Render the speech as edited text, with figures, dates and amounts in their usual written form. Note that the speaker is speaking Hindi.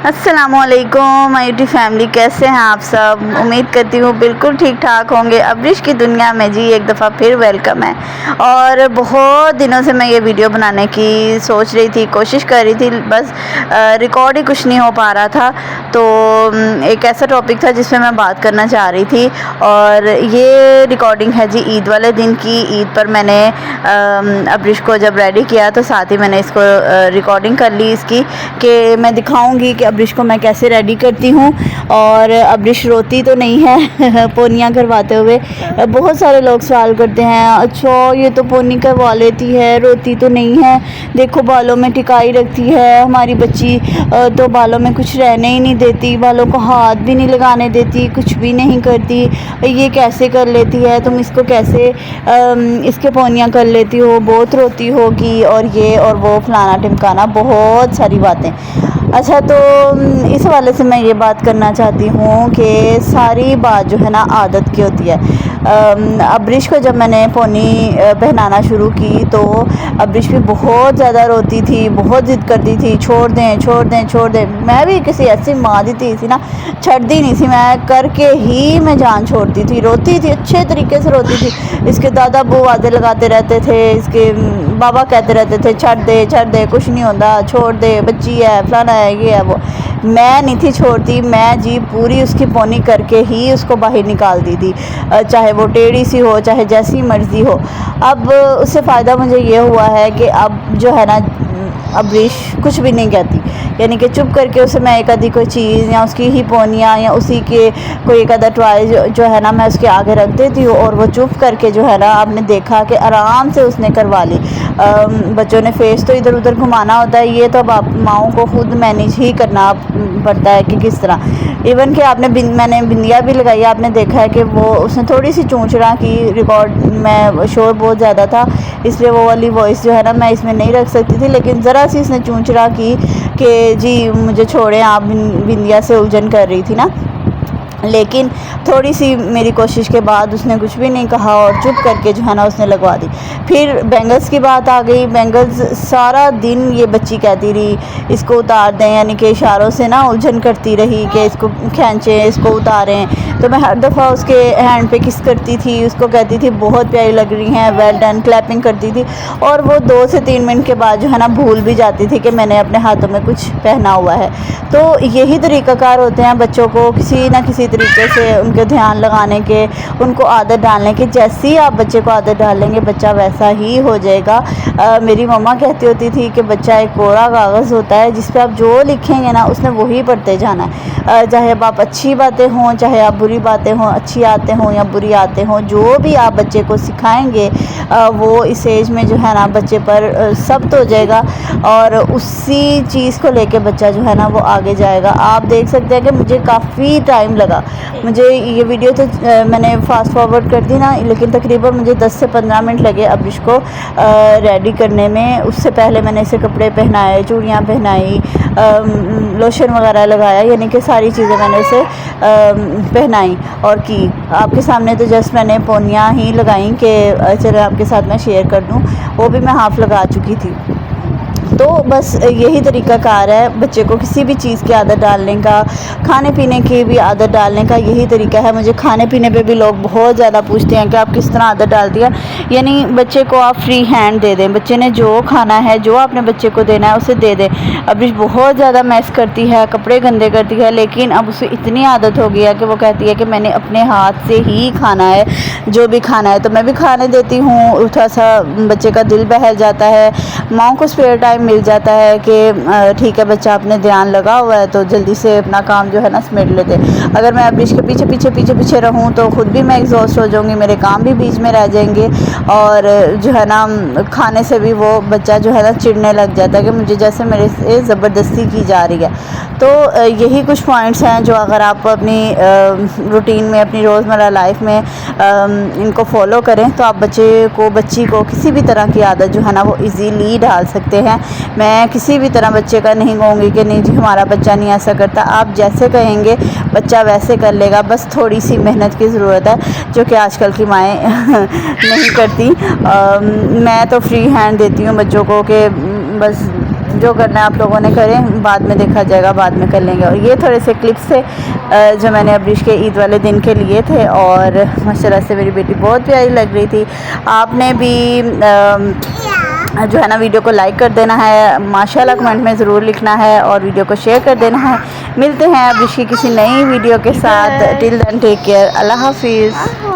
अस्सलामुअलैकुम माय यूट्यूब फैमिली, कैसे हैं आप सब। उम्मीद करती हूँ बिल्कुल ठीक ठाक होंगे। अब्रिश की दुनिया में जी एक दफ़ा फिर वेलकम है। और बहुत दिनों से मैं ये वीडियो बनाने की सोच रही थी, कोशिश कर रही थी, बस रिकॉर्ड ही कुछ नहीं हो पा रहा था। तो एक ऐसा टॉपिक था जिसमें मैं बात करना चाह रही थी, और ये रिकॉर्डिंग है जी ईद वाले दिन की। ईद पर मैंने अब्रिश को जब रेडी किया तो साथ ही मैंने इसको रिकॉर्डिंग कर ली इसकी, कि मैं दिखाऊंगी कि अब्रिश को मैं कैसे रेडी करती हूँ। और अब्रिश रोती तो नहीं है पोनियाँ करवाते हुए। बहुत सारे लोग सवाल करते हैं, अच्छा ये तो पोनी करवा लेती है, रोती तो नहीं है, देखो बालों में टिकाई रखती है हमारी बच्ची, तो बालों में कुछ रहने ही नहीं देती, बालों को हाथ भी नहीं लगाने देती, कुछ भी नहीं करती, ये कैसे कर लेती है, तुम इसको कैसे इसके पोनियाँ कर लेती हो, बहुत रोती होगी, और ये और वो फलाना टिमकाना, बहुत सारी बातें। अच्छा, तो इस हवाले से मैं ये बात करना चाहती हूँ कि सारी बात जो है ना आदत की होती है। अब्रिश को जब मैंने पोनी पहनाना शुरू की तो अब्रिश भी बहुत ज़्यादा रोती थी, बहुत ज़िद करती थी, छोड़ दें छोड़ दें छोड़ दें। मैं भी किसी ऐसी माँ दी थी ना, छड़ती नहीं थी, मैं करके ही मैं जान छोड़ती थी। रोती थी, अच्छे तरीके से रोती थी। इसके दादा अब्बू वादे लगाते रहते थे, इसके बाबा कहते रहते थे छड़ दे, कुछ नहीं होता, छोड़ दे, बच्ची है, फलाना है, ये है वो। मैं नहीं थी छोड़ती, मैं जी पूरी उसकी पोनी करके ही उसको बाहर निकालती थी, चाहे वो टेढ़ी सी हो, चाहे जैसी मर्ज़ी हो। अब उससे फ़ायदा मुझे ये हुआ है कि अब जो है ना अब्रिश कुछ भी नहीं कहती, यानी कि चुप करके उसे मैं एक आधी कोई चीज़ या उसकी ही पोनियाँ या उसी के कोई एक आधा टॉय जो है ना मैं उसके आगे रख देती हूँ, और वो चुप करके जो है ना आपने देखा कि आराम से उसने करवा ली। बच्चों ने फेस तो इधर उधर घुमाना होता है, ये तो अब आप माओं को खुद मैनेज ही करना पड़ता है कि किस तरह। इवन कि मैंने बिंदिया भी लगाई, आपने देखा है कि वो उसने थोड़ी सी चूंचड़ा की, रिकॉर्ड में शोर बहुत ज़्यादा था इसलिए वो वाली वॉइस जो है ना मैं इसमें नहीं रख सकती थी, लेकिन ज़रा सी इसने चूंचड़ा की कि जी मुझे छोड़ें, आप बिंदिया से उलझन कर रही थी ना। लेकिन थोड़ी सी मेरी कोशिश के बाद उसने कुछ भी नहीं कहा और चुप करके जो है ना उसने लगवा दी। फिर बैंगल्स की बात आ गई। बैंगल्स सारा दिन ये बच्ची कहती रही इसको उतार दें, यानी कि इशारों से ना उलझन करती रही कि इसको खींचें, इसको उतारें। तो मैं हर दफ़ा उसके हैंड पे किस करती थी, उसको कहती थी बहुत प्यारी लग रही हैं, वेल डन, क्लैपिंग करती थी। और वो 2 से 3 मिनट के बाद जो है ना भूल भी जाती थी कि मैंने अपने हाथों में कुछ पहना हुआ है। तो यही तरीक़ाकार होते हैं बच्चों को किसी ना किसी तरीके से उनके ध्यान लगाने के, उनको आदत डालने की। जैसे ही आप बच्चे को आदत डालेंगे बच्चा वैसा ही हो जाएगा। मेरी मम्मा कहती होती थी कि बच्चा एक कोरा कागज़ होता है जिस पे आप जो लिखेंगे ना उसने वही पढ़ते जाना है। चाहे अब आप अच्छी बातें हों, चाहे आप बुरी बातें हों, अच्छी आदतें हों या बुरी आदतें हों, जो भी आप बच्चे को सिखाएंगे वो इस एज में जो है ना बच्चे पर सब्त हो जाएगा, और उसी चीज़ को लेके बच्चा जो है ना वो आगे जाएगा। आप देख सकते हैं कि मुझे काफ़ी टाइम लगा, मुझे ये वीडियो तो मैंने फास्ट फॉरवर्ड कर दी ना, लेकिन तकरीबन मुझे 10 से 15 मिनट लगे अब्रिश को रेडी करने में। उससे पहले मैंने इसे कपड़े पहनाए, चूड़ियाँ पहनाई, लोशन वगैरह लगाया, यानी कि सारी चीज़ें मैंने उसे पहनाई और की। आपके सामने तो जस्ट मैंने पोनियाँ ही लगाई कि चलो आपके साथ मैं शेयर कर दूँ, वो भी मैं हाफ़ लगा चुकी थी। तो बस यही तरीक़ाकार है बच्चे को किसी भी चीज़ की आदत डालने का, खाने पीने की भी आदत डालने का यही तरीका है। मुझे खाने पीने पे भी लोग बहुत ज़्यादा पूछते हैं कि आप किस तरह आदत डालती हैं। यानी बच्चे को आप फ्री हैंड दे दें, बच्चे ने जो खाना है, जो आपने बच्चे को देना है उसे दे दें। अब्रिश बहुत ज़्यादा मैस करती है, कपड़े गंदे करती है, लेकिन अब उसे इतनी आदत हो गई है कि वो कहती है कि मैंने अपने हाथ से ही खाना है, जो भी खाना है। तो मैं भी खाने देती हूँ, थोड़ा सा बच्चे का दिल बहल जाता है, माँ को स्पेयर टाइम मिल जाता है कि ठीक है बच्चा अपने ध्यान लगा हुआ है तो जल्दी से अपना काम जो है ना समेट लेते। अगर मैं अब्रिश के पीछे रहूँ तो ख़ुद भी मैं एग्जॉस्ट हो जाऊँगी, मेरे काम भी बीच में रह जाएंगे, और जो है ना खाने से भी वो बच्चा जो है ना चिढ़ने लग जाता है कि मुझे जैसे मेरे से ज़बरदस्ती की जा रही है। तो यही कुछ पॉइंट्स हैं जो अगर आप अपनी रूटीन में, अपनी रोज़मर्रा लाइफ में इनको फॉलो करें तो आप बच्ची को किसी भी तरह की आदत जो है ना वो इजीली डाल सकते हैं। मैं किसी भी तरह बच्चे का नहीं कहूँगी कि नहीं जी हमारा बच्चा नहीं ऐसा करता। आप जैसे कहेंगे बच्चा वैसे कर लेगा, बस थोड़ी सी मेहनत की ज़रूरत है जो कि आजकल की माएँ नहीं करती। मैं तो फ्री हैंड देती हूँ बच्चों को कि बस जो करना है आप लोगों ने करें, बाद में देखा जाएगा, बाद में कर लेंगे। और ये थोड़े से क्लिप्स थे जो मैंने अब्रिश के ईद वाले दिन के लिए थे, और माशाल्लाह से मेरी बेटी बहुत प्यारी लग रही थी। आपने भी जो है ना वीडियो को लाइक कर देना है, माशाल्लाह कमेंट में ज़रूर लिखना है, और वीडियो को शेयर कर देना है। मिलते हैं अब्रिश की किसी नई वीडियो के साथ। टिल देन टेक केयर, अल्लाह हाफिज़।